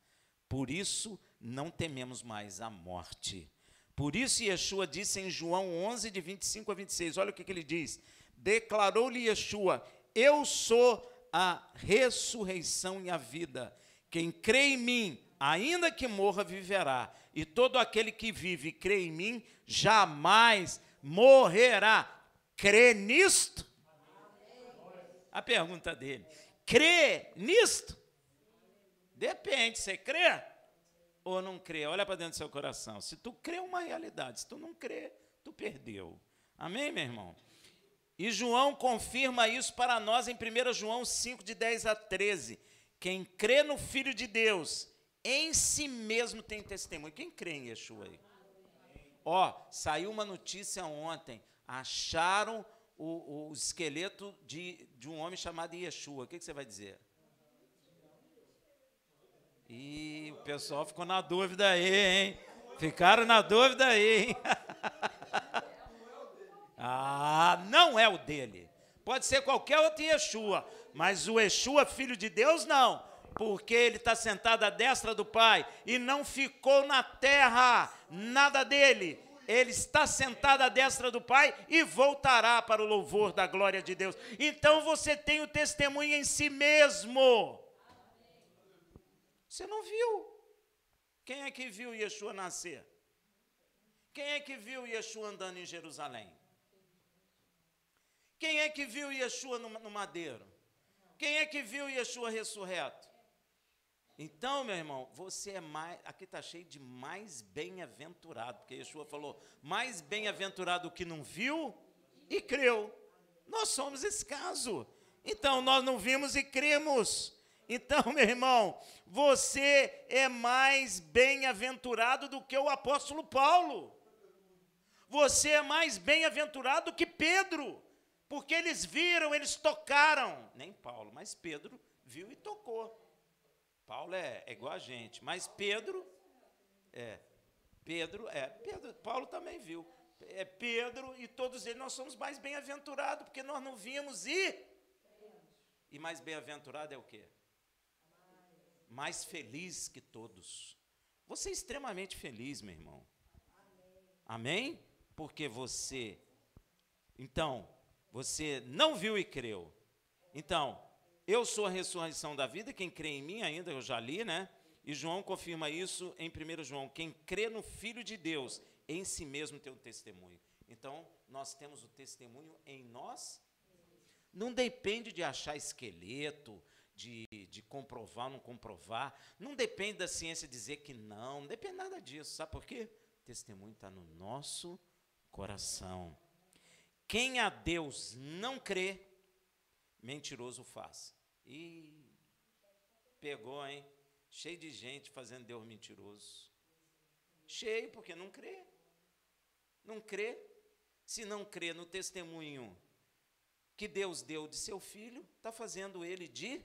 Por isso, não tememos mais a morte. Por isso, Yeshua disse em João 11, de 25 a 26, olha o que ele diz. Declarou-lhe Yeshua, eu sou a ressurreição e a vida. Quem crê em mim, ainda que morra, viverá. E todo aquele que vive e crê em mim, jamais morrerá. Crê nisto? A pergunta dele, crê nisto? Depende, você crê ou não crê? Olha para dentro do seu coração. Se tu crê, é uma realidade. Se tu não crê, tu perdeu. Amém, meu irmão? E João confirma isso para nós em 1 João 5, de 10 a 13. Quem crê no Filho de Deus, em si mesmo tem testemunho. Quem crê em Yeshua aí? Ó, saiu uma notícia ontem. Acharam o esqueleto de um homem chamado Yeshua. O que você vai dizer? Ih, o pessoal ficou na dúvida aí, hein? Ficaram na dúvida aí, hein? Ah, não é o dele. Pode ser qualquer outro Yeshua, mas o Yeshua, filho de Deus, não. Porque ele está sentado à destra do Pai e não ficou na terra nada dele. Ele está sentado à destra do Pai e voltará para o louvor da glória de Deus. Então você tem o testemunho em si mesmo. Você não viu. Quem é que viu Yeshua nascer? Quem é que viu Yeshua andando em Jerusalém? Quem é que viu Yeshua no madeiro? Quem é que viu Yeshua ressurreto? Então, meu irmão, você é mais, aqui está cheio de mais bem-aventurado, porque Yeshua falou, mais bem-aventurado o que não viu e creu. Nós somos esse caso. Então, nós não vimos e cremos. Então, meu irmão, você é mais bem-aventurado do que o apóstolo Paulo. Você é mais bem-aventurado que Pedro, porque eles viram, eles tocaram. Nem Paulo, mas Pedro viu e tocou. Paulo é igual a gente, mas Pedro, Paulo também viu. Pedro e todos eles, nós somos mais bem-aventurados, porque nós não vimos e mais bem-aventurado é o quê? Mais feliz que todos. Você é extremamente feliz, meu irmão. Amém? Porque você, então, você não viu e creu. Então, eu sou a ressurreição da vida, quem crê em mim, ainda eu já li, né? E João confirma isso em 1 João. Quem crê no Filho de Deus, em si mesmo tem um testemunho. Então, nós temos o testemunho em nós. Não depende de achar esqueleto, de comprovar ou não comprovar. Não depende da ciência dizer que não depende nada disso. Sabe por quê? O testemunho está no nosso coração. Quem a Deus não crê, mentiroso faz. E pegou, hein? Cheio de gente fazendo Deus mentiroso. Cheio, porque não crê. Não crê. Se não crê no testemunho que Deus deu de seu filho, está fazendo ele de...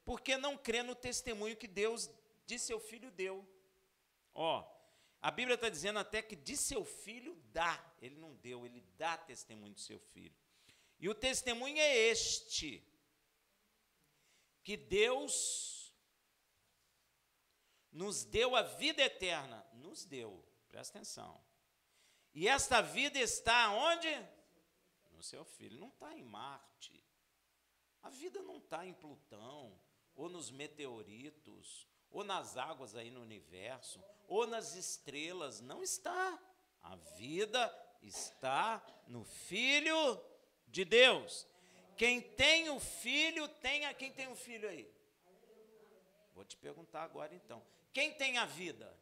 Porque não crê no testemunho que Deus de seu filho deu. Ó, a Bíblia está dizendo até que de seu filho dá. Ele não deu, ele dá testemunho do seu filho. E o testemunho é este, que Deus nos deu a vida eterna. Nos deu, presta atenção. E esta vida está onde? No seu filho. Não está em Marte. A vida não está em Plutão, ou nos meteoritos, ou nas águas aí no universo, ou nas estrelas. Não está. A vida está no Filho de Deus. Quem tem o Filho, tem a... Quem tem o Filho aí? Vou te perguntar agora então. Quem tem a vida?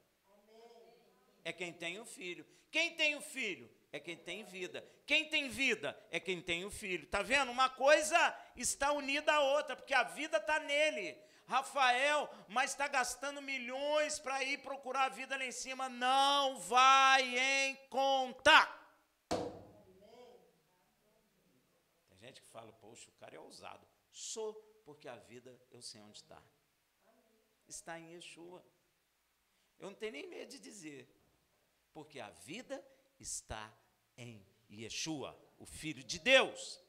É quem tem o Filho. Quem tem o Filho? É quem tem vida. Quem tem vida? É quem tem o Filho. Está vendo? Uma coisa está unida à outra, porque a vida está nele. Rafael, mas está gastando milhões para ir procurar a vida lá em cima. Não vai encontrar. Tem gente que fala, poxa, o cara é ousado. Sou, porque a vida eu sei onde está. Está em Yeshua. Eu não tenho nem medo de dizer, porque a vida está em Yeshua, o Filho de Deus.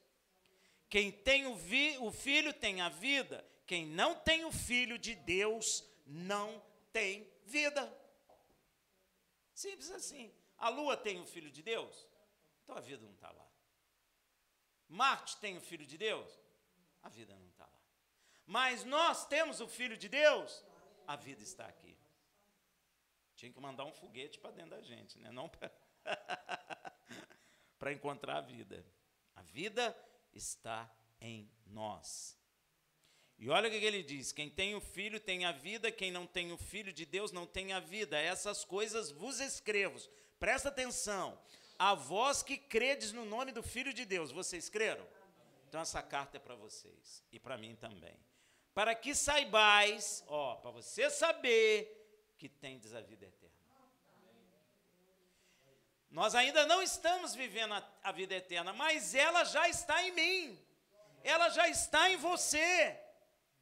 Quem tem o Filho tem a vida. Quem não tem o Filho de Deus não tem vida. Simples assim. A Lua tem o Filho de Deus? Então a vida não está lá. Marte tem o Filho de Deus? A vida não está lá. Mas nós temos o Filho de Deus? A vida está aqui. Tinha que mandar um foguete para dentro da gente, né? Não para encontrar a vida. A vida está em nós. E olha o que ele diz: quem tem o Filho tem a vida, quem não tem o Filho de Deus não tem a vida. Essas coisas vos escrevo. Presta atenção. A vós que credes no nome do Filho de Deus. Vocês creram? Então essa carta é para vocês e para mim também. Para que saibais, para você saber que tendes a vida eterna. Nós ainda não estamos vivendo a vida eterna, mas ela já está em mim. Ela já está em você.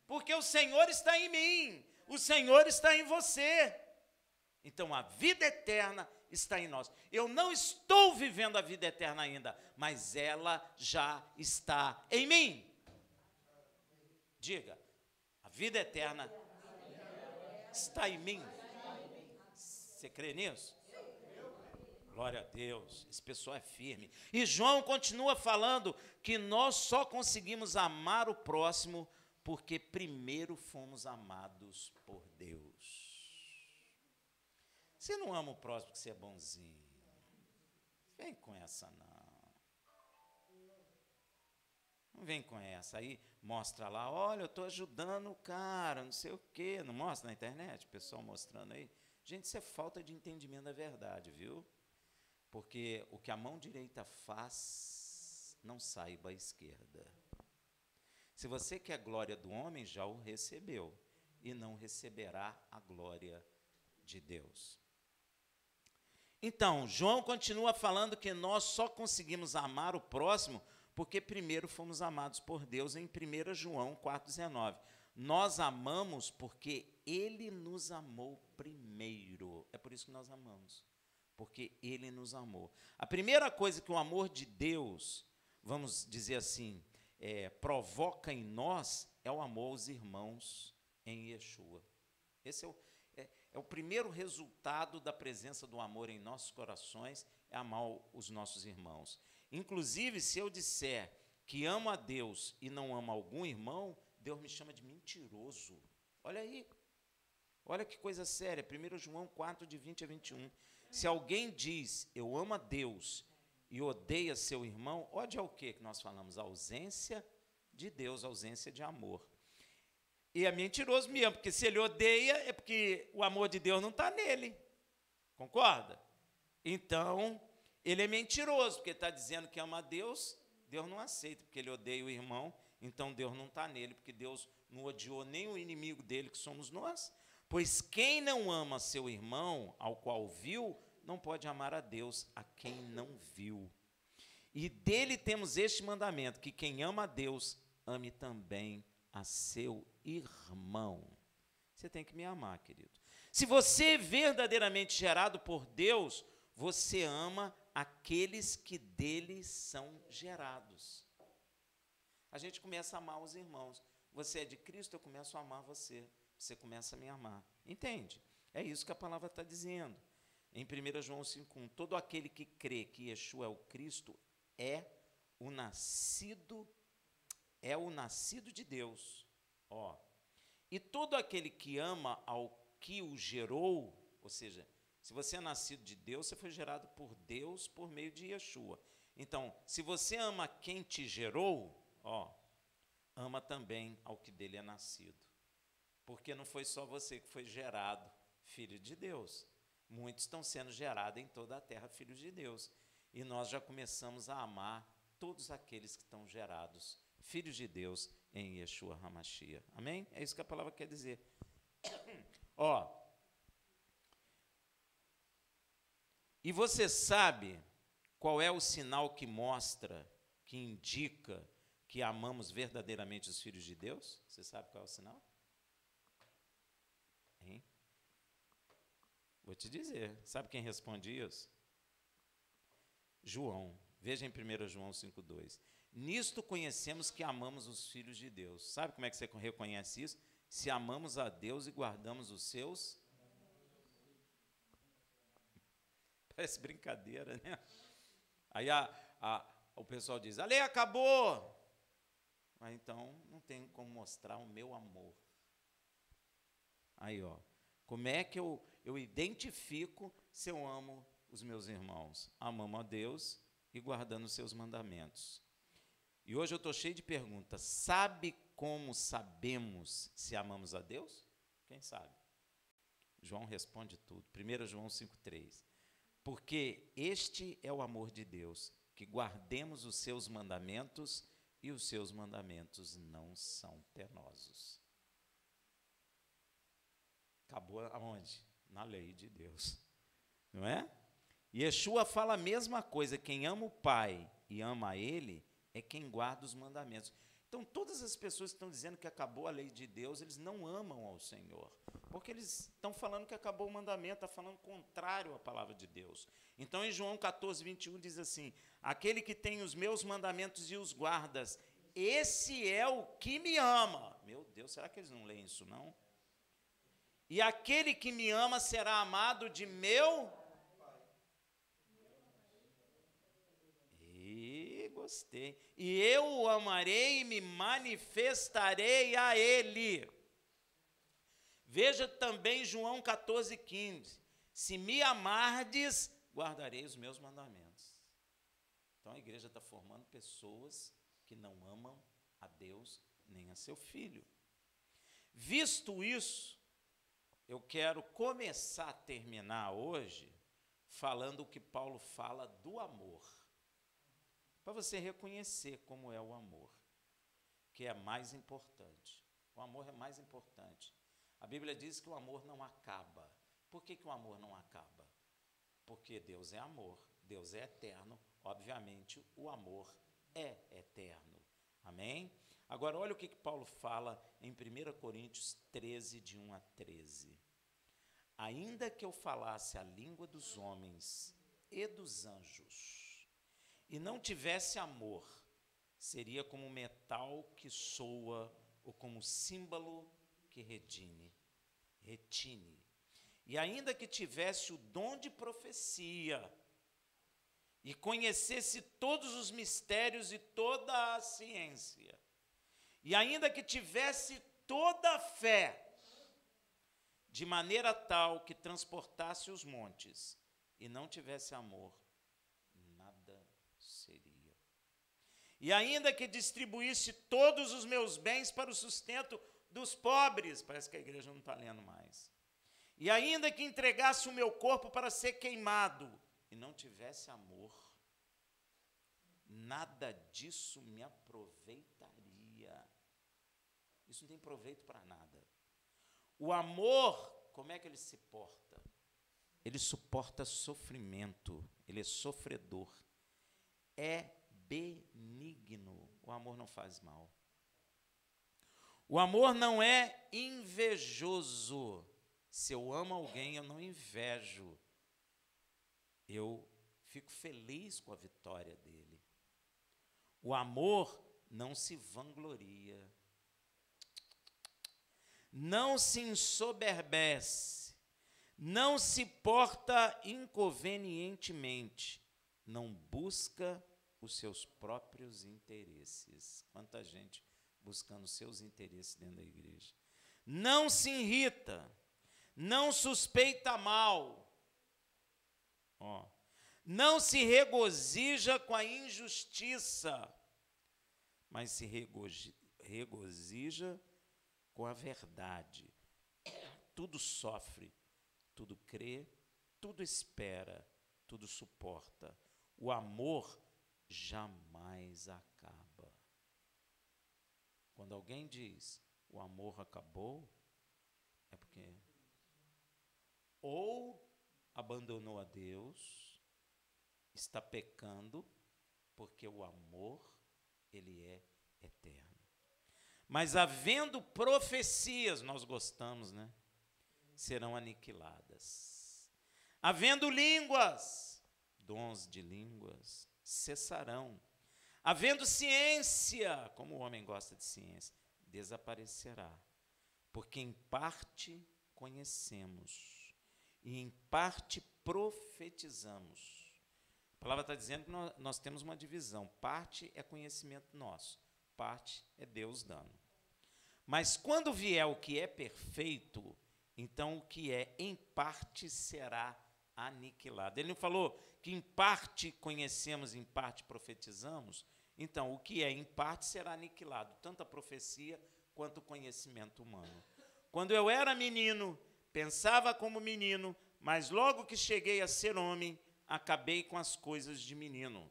Porque o Senhor está em mim. O Senhor está em você. Então a vida eterna está em nós. Eu não estou vivendo a vida eterna ainda, mas ela já está em mim. Diga, a vida eterna está em mim. Você crê nisso? Glória a Deus, esse pessoal é firme. E João continua falando que nós só conseguimos amar o próximo porque primeiro fomos amados por Deus. Você não ama o próximo porque você é bonzinho. Vem com essa não. Não vem com essa. Aí mostra lá, olha, eu estou ajudando o cara, não sei o quê. Não mostra na internet, o pessoal mostrando aí. Gente, isso é falta de entendimento da verdade, viu? Porque o que a mão direita faz, não saiba a esquerda. Se você quer a glória do homem, já o recebeu, e não receberá a glória de Deus. Então, João continua falando que nós só conseguimos amar o próximo porque primeiro fomos amados por Deus em 1 João 4,19. Nós amamos porque Ele nos amou primeiro. É por isso que nós amamos. Porque Ele nos amou. A primeira coisa que o amor de Deus, vamos dizer assim, provoca em nós é o amor aos irmãos em Yeshua. Esse é o primeiro resultado da presença do amor em nossos corações, é amar os nossos irmãos. Inclusive, se eu disser que amo a Deus e não amo algum irmão, Deus me chama de mentiroso. Olha aí. Olha que coisa séria. 1 João 4, de 20 a 21. Se alguém diz, eu amo a Deus e odeia seu irmão, ódio é o quê que nós falamos? A ausência de Deus, a ausência de amor. E é mentiroso mesmo, porque se ele odeia, é porque o amor de Deus não está nele. Concorda? Então, ele é mentiroso, porque está dizendo que ama a Deus, Deus não aceita, porque ele odeia o irmão, então Deus não está nele, porque Deus não odiou nem o inimigo dele, que somos nós. Pois quem não ama seu irmão, ao qual viu, não pode amar a Deus, a quem não viu. E dele temos este mandamento, que quem ama a Deus, ame também a seu irmão. Você tem que me amar, querido. Se você é verdadeiramente gerado por Deus, você ama aqueles que dele são gerados. A gente começa a amar os irmãos. Você é de Cristo, eu começo a amar você. Você começa a me amar. Entende? É isso que a palavra está dizendo. Em 1 João 5,1, todo aquele que crê que Yeshua é o Cristo é o nascido de Deus. Ó. E todo aquele que ama ao que o gerou, ou seja, se você é nascido de Deus, você foi gerado por Deus por meio de Yeshua. Então, se você ama quem te gerou, ó, ama também ao que dele é nascido. Porque não foi só você que foi gerado filho de Deus. Muitos estão sendo gerados em toda a terra filhos de Deus. E nós já começamos a amar todos aqueles que estão gerados filhos de Deus em Yeshua HaMashiach. Amém? É isso que a palavra quer dizer. Ó. E você sabe qual é o sinal que mostra, que indica que amamos verdadeiramente os filhos de Deus? Você sabe qual é o sinal? Hein? Vou te dizer. Sabe quem responde isso? João. Veja em 1 João 5,2. Nisto conhecemos que amamos os filhos de Deus. Sabe como é que você reconhece isso? Se amamos a Deus e guardamos os seus... Parece brincadeira, né? Aí o pessoal diz, a lei acabou. Mas então não tem como mostrar o meu amor. Aí, ó, como é que eu identifico se eu amo os meus irmãos? Amamos a Deus e guardando os seus mandamentos. E hoje eu estou cheio de perguntas. Sabe como sabemos se amamos a Deus? Quem sabe? João responde tudo. 1 João 5,3. Porque este é o amor de Deus, que guardemos os seus mandamentos, e os seus mandamentos não são penosos. Acabou aonde? Na lei de Deus. Não é? Yeshua fala a mesma coisa, quem ama o Pai e ama a Ele, é quem guarda os mandamentos. Então, todas as pessoas que estão dizendo que acabou a lei de Deus, eles não amam ao Senhor. Porque eles estão falando que acabou o mandamento, estão falando contrário à palavra de Deus. Então, em João 14,21 diz assim, aquele que tem os meus mandamentos e os guardas, esse é o que me ama. Meu Deus, será que eles não leem isso, não? E aquele que me ama será amado de meu... Gostei. E eu o amarei e me manifestarei a ele. Veja também João 14,15. Se me amardes, guardarei os meus mandamentos. Então a igreja está formando pessoas que não amam a Deus nem a seu filho. Visto isso, eu quero começar a terminar hoje falando o que Paulo fala do amor. Para você reconhecer como é o amor, que é mais importante. O amor é mais importante. A Bíblia diz que o amor não acaba. Por que o amor não acaba? Porque Deus é amor, Deus é eterno, obviamente o amor é eterno. Amém? Agora, olha o que Paulo fala em 1 Coríntios 13, de 1 a 13. Ainda que eu falasse a língua dos homens e dos anjos, e não tivesse amor, seria como metal que soa, ou como símbolo que retine. E ainda que tivesse o dom de profecia, e conhecesse todos os mistérios e toda a ciência, e ainda que tivesse toda a fé, de maneira tal que transportasse os montes, e não tivesse amor, seria. E ainda que distribuísse todos os meus bens para o sustento dos pobres, parece que a igreja não está lendo mais, e ainda que entregasse o meu corpo para ser queimado, e não tivesse amor, nada nada disso me aproveitaria. Isso não tem proveito para nada. O amor, como é que ele se porta? Ele suporta sofrimento, ele é sofredor, é benigno. O amor não faz mal. O amor não é invejoso. Se eu amo alguém, eu não invejo. Eu fico feliz com a vitória dele. O amor não se vangloria. Não se ensoberbece. Não se porta inconvenientemente. Não busca os seus próprios interesses. Quanta gente buscando seus interesses dentro da igreja. Não se irrita. Não suspeita mal. Não se regozija com a injustiça, mas se regozija com a verdade. Tudo sofre, tudo crê, tudo espera, tudo suporta. O amor jamais acaba. Quando alguém diz, o amor acabou, é porque ou abandonou a Deus, está pecando, porque o amor, ele é eterno. Mas havendo profecias, nós gostamos, né? Serão aniquiladas. Havendo línguas, dons de línguas, cessarão. Havendo ciência, como o homem gosta de ciência, desaparecerá. Porque em parte conhecemos e em parte profetizamos. A palavra está dizendo que nós temos uma divisão. Parte é conhecimento nosso, parte é Deus dando. Mas quando vier o que é perfeito, então o que é em parte será aniquilado. Ele não falou que em parte conhecemos, em parte profetizamos? Então, o que é em parte será aniquilado, tanto a profecia quanto o conhecimento humano. Quando eu era menino, pensava como menino, mas logo que cheguei a ser homem, acabei com as coisas de menino.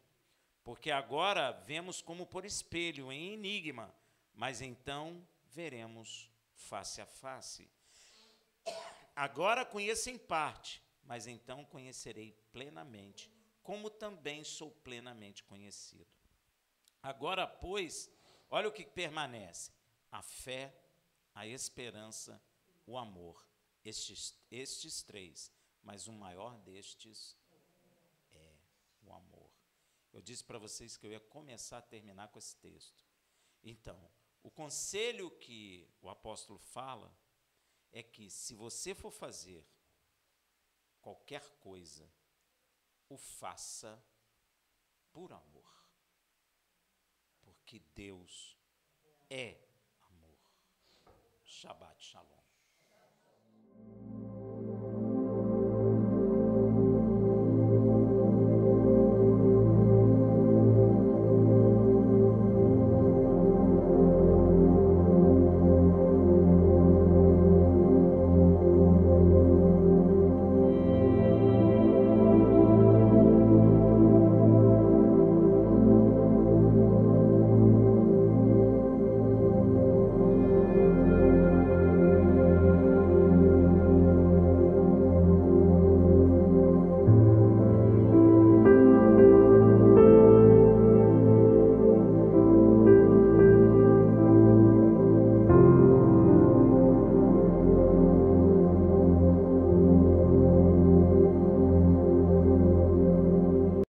Porque agora vemos como por espelho, em enigma, mas então veremos face a face. Agora conheço em parte, mas então conhecerei plenamente, como também sou plenamente conhecido. Agora, pois, olha o que permanece: a fé, a esperança, o amor. Estes três, mas o maior destes é o amor. Eu disse para vocês que eu ia começar a terminar com esse texto. Então, o conselho que o apóstolo fala é que, se você for fazer qualquer coisa, o faça por amor. Porque Deus é amor. Shabbat Shalom.